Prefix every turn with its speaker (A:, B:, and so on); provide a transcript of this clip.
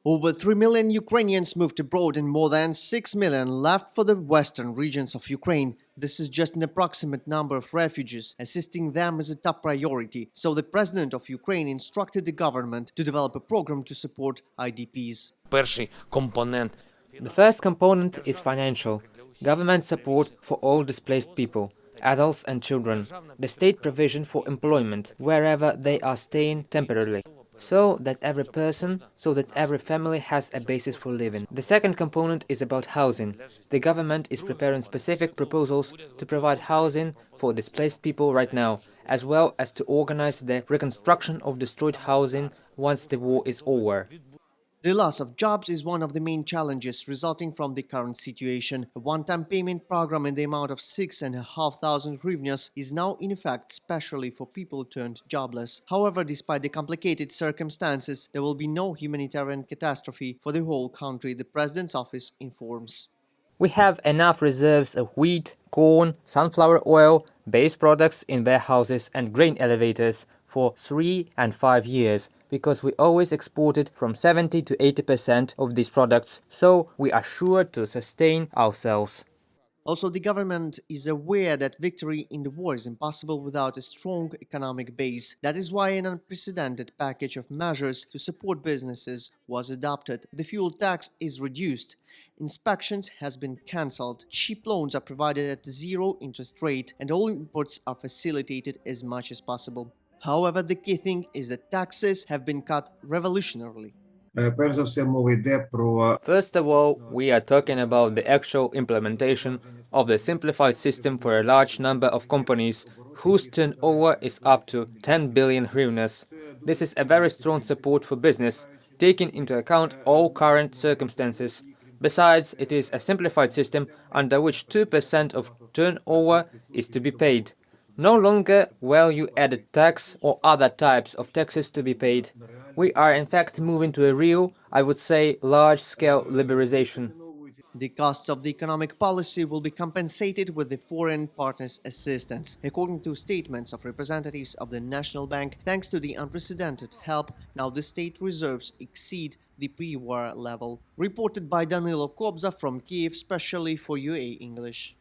A: Over 3 million Ukrainians moved abroad and more than 6 million left for the western regions of Ukraine. This is just an approximate number of refugees. Assisting them is a top priority, so the president of Ukraine instructed the government to develop a program to support IDPs.
B: Перший компонент.
C: The first component is financial. Government support for all displaced people, adults and children. The state provision for employment wherever they are staying temporarily, so that every family has a basis for living. The second component is about housing. The government is preparing specific proposals to provide housing for displaced people right now, as well as to organize the reconstruction of destroyed housing once the war is over.
A: The loss of jobs is one of the main challenges resulting from the current situation. A one-time payment program in the amount of 6,500 hryvnias is now in effect, especially for people turned jobless. However, despite the complicated circumstances, there will be no humanitarian catastrophe for the whole country, the president's office informs.
C: We have enough reserves of wheat, corn, sunflower oil, base products in warehouses and grain elevators for 3 and 5 years, because we always exported from 70 to 80% of these products, so we are sure to sustain ourselves.
A: Also, the government is aware that victory in the war is impossible without a strong economic base. That is why an unprecedented package of measures to support businesses was adopted. The fuel tax is reduced. Inspections has been cancelled. Cheap loans are provided at zero interest rate, and all imports are facilitated as much as possible. However, the key thing is that taxes have been cut revolutionarily.
C: First of all, we are talking about the actual implementation of the simplified system for a large number of companies whose turnover is up to 10 billion hryvnias. This is a very strong support for business, taking into account all current circumstances. Besides, it is a simplified system under which 2% of turnover is to be paid. No longer value-added tax or other types of taxes to be paid. We are in fact moving to a real, I would say, large-scale liberalization.
A: The costs of the economic policy will be compensated with the foreign partners' assistance. According to statements of representatives of the National Bank, thanks to the unprecedented help, now the state reserves exceed the pre-war level. Reported by Danilo Kobza from Kiev, specially for UA English.